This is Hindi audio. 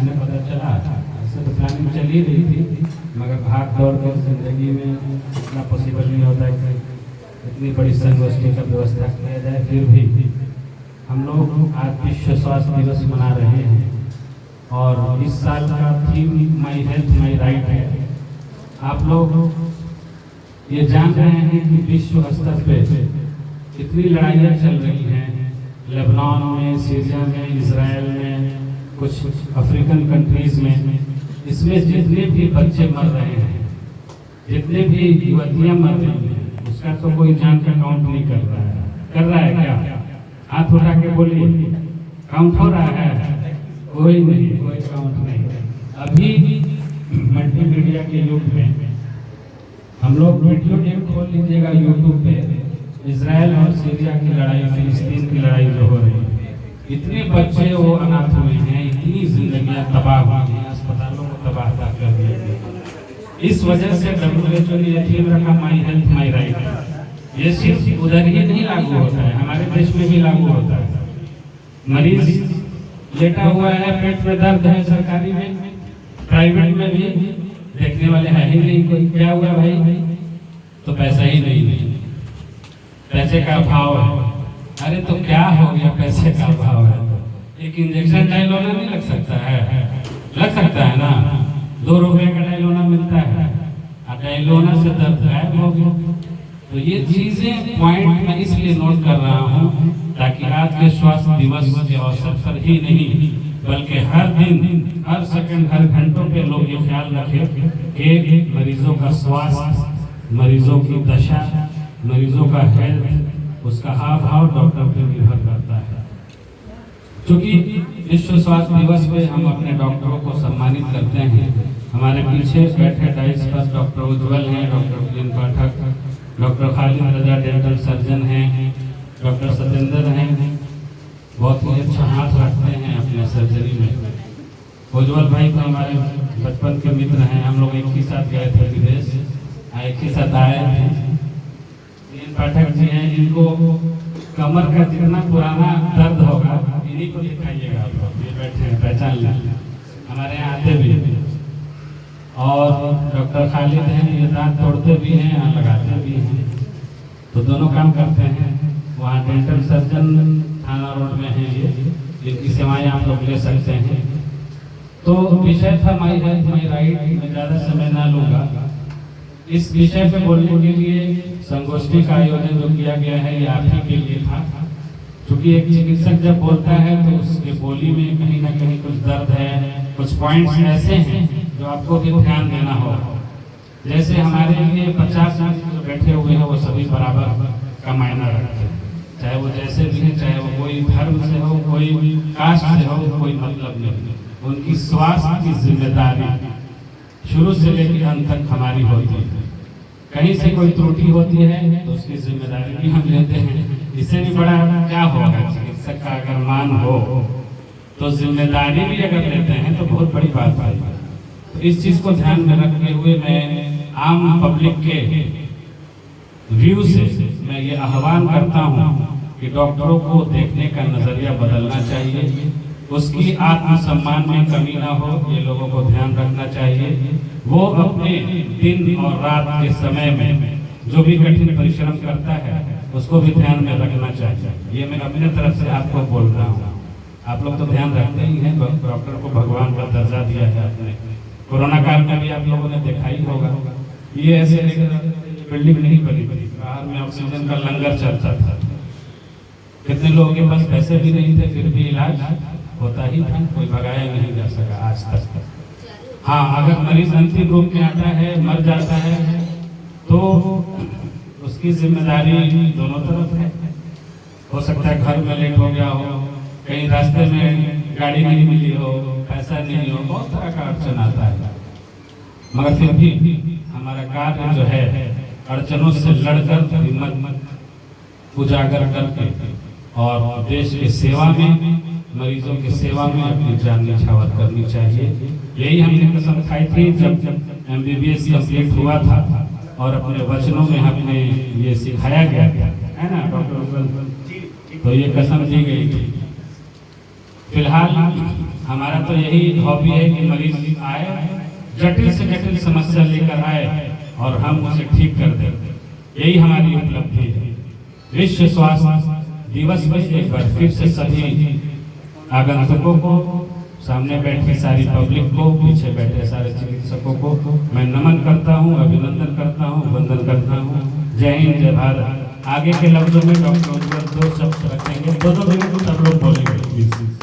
बाद में पता चला। ऐसे तो प्लानिंग चल ही रही थी, मगर भाग दौड़ कर जिंदगी में इतना पॉसिबल नहीं होता है कि इतनी बड़ी संगोष्ठी का व्यवस्था किया जाए। फिर भी हम लोग आज विश्व स्वास्थ्य दिवस मना रहे हैं और इस साल का theme my health my right है। आप लोग ये जान रहे हैं कि विश्व स्तर पे कितनी लड़ाइयाँ चल रही हैं, लेबनान में, सीरिया में, इजराइल में, कुछ अफ्रीकन कंट्रीज में। इसमें जितने भी बच्चे मर रहे हैं, जितने भी युवतियाँ मर रही हैं, उसका तो कोई जान का काउंट नहीं कर रहा है। कर रहा है क्या? हाथ उठा के बोलिए, काउंट हो रहा है? कोई नहीं, कोई काउंट नहीं। अभी मल्टीमीडिया के युग में हम लोग वीडियो गेम खोल लीजिएगा यूट्यूब पे, इजराइल और सीरिया की लड़ाई, फिलिस्तीन की लड़ाई जो हो रही है, इतने बच्चे वो अनाथ हुए हैं, इतनी जिंदगियां तबाह हुई हैं, अस्पतालों को तबाह कर दिया गया। इस वजह से WHO ने यह थीम रखा माई हेल्थ माई राइट। ये सिर्फ उधर ही नहीं लागू होता है, हमारे देश में भी लागू होता है। मरीज लेटा हुआ है, पेट में दर्द है, सरकारी में, प्राइवेट में भी देखने वाले है ही नहीं कोई। क्या हुआ भाई? तो पैसा ही नहीं, पैसे का अभाव है। अरे तो क्या हो गया? पैसे का अभाव है। एक इंजेक्शन डायलोना नहीं लग सकता है? लग सकता है ना, 2 रुपए का डायलोना मिलता है, डायलोना से दर्द गायब हो गया। तो ये चीजें पॉइंट मैं इसलिए नोट कर रहा हूँ ताकि आज के स्वास्थ्य दिवस के अवसर पर ही नहीं बल्कि हर दिन, हर सेकंड, हर घंटों पे लोग ये ख्याल रखें कि मरीजों का स्वास्थ्य, मरीजों की दशा, मरीजों का हेल्थ, उसका हाव भाव डॉक्टर पे निर्भर करता है। क्योंकि विश्व स्वास्थ्य दिवस पे हम अपने डॉक्टरों को सम्मानित करते हैं। हमारे पीछे बैठे डाइस पर डॉक्टर उज्ज्वल हैं, डॉक्टर विजन पाठक, डॉक्टर खालिद रजा डेंटल सर्जन हैं, डॉक्टर सतेंद्र हैं, बहुत ही अच्छा हाथ रखते हैं अपने सर्जरी में। उज्ज्वल भाई तो हमारे बचपन के मित्र हैं, हम लोग एक ही साथ गए थे विदेश, एक ही साथ आए थे। पाठक जी हैं, इनको कमर का जितना पुराना दर्द होगा इन्हीं को दिखाइएगा। आप लोग ये बैठे हैं, पहचान लें, हमारे यहाँ आते भी हैं। और डॉक्टर खालिद हैं, ये दांत तोड़ते भी हैं, यहाँ लगाते भी हैं, तो दोनों काम करते हैं। वहाँ डेंटल सर्जन थाना रोड में है, ये इनकी सेवाएं आप लोग ले सकते हैं। तो विषय था माई हेल्थ माई राइट। मैं ज़्यादा समय ना लूँगा। इस विषय पे बोलने के लिए संगोष्ठी का आयोजन जो किया गया है ये आप ही के लिए था। क्योंकि एक चिकित्सक जब बोलता है तो उसके बोली में कहीं ना कहीं कुछ दर्द है, कुछ पॉइंट्स ऐसे हैं जो आपको भी ध्यान देना होगा। जैसे हमारे लिए 50 जो बैठे हुए हैं वो सभी बराबर का मायना रखते हैं, चाहे वो जैसे भी है, चाहे वो कोई धर्म से हो, कोई कास्ट से हो, कोई मतलब नहीं। उनकी स्वास्थ्य की जिम्मेदारी शुरू से लेकर अंत तक हमारी होती है। कहीं से कोई त्रुटि होती है तो उसकी जिम्मेदारी भी हम लेते हैं। इससे भी बड़ा क्या होगा? चिकित्सक का अगर मान हो तो जिम्मेदारी भी अगर लेते हैं तो बहुत बड़ी बात है। तो इस चीज को ध्यान में रखते हुए मैं आम पब्लिक के व्यू से मैं ये आह्वान करता हूँ कि डॉक्टरों को देखने का नजरिया बदलना चाहिए। उसकी आत्मसम्मान में कमी ना हो, ये लोगों को ध्यान रखना चाहिए। वो अपने दिन और रात के समय में जो भी कठिन परिश्रम करता है उसको भी ध्यान में रखना चाहिए। ये मैं अपने तरफ से आपको बोल रहा हूँ। आप लोग तो ध्यान रखते ही हैं, डॉक्टर को भगवान का दर्जा दिया है आपने। कोरोना काल में भी आप लोगों ने देखा ही होगा, ये ऐसे बिल्डिंग नहीं बनी थी, बाहर में ऑक्सीजन का लंगर चलता था। कितने लोगों के पास पैसे भी नहीं थे, फिर भी इलाज होता ही था, कोई भगाया नहीं जा सका आज तक। हाँ, अगर मरीज अंतिम रूप में आता है, मर जाता है, तो उसकी जिम्मेदारी दोनों तरफ है। हो सकता है घर में लेट हो गया हो, कहीं रास्ते में गाड़ी नहीं मिली हो, पैसा नहीं हो, बहुत तरह का अड़चन आता है। मगर फिर भी हमारा कार्य जो है अड़चनों से लड़कर हिम्मत उजागर करके और देश की सेवा में, मरीजों की सेवा में अपनी जान न्यौछावर करनी चाहिए। यही हमने कसम खाई थी जब MBBS कंप्लीट हुआ था और अपने वचनों में हमने ये सिखाया गया है ना डॉक्टर, तो ये कसम दी गई थी। फिलहाल हमारा तो यही हॉबी है कि मरीज आए, जटिल से जटिल समस्या लेकर आए और हम उसे ठीक कर दें। यही हमारी उपलब्धि है। विश्व स्वास्थ्य दिवस में एक बार फिर से सभी आगंतुकों को, सामने बैठी सारी पब्लिक को, पीछे बैठे सारे चिकित्सकों को मैं नमन करता हूं, अभिनंदन करता हूं, वंदन करता हूं। जय हिंद, जय भारत। आगे के लफ्जों में डॉक्टर उज्ज्वल 2 शब्द रखेंगे, 2-2 मिनट सब लोग बोलेंगे।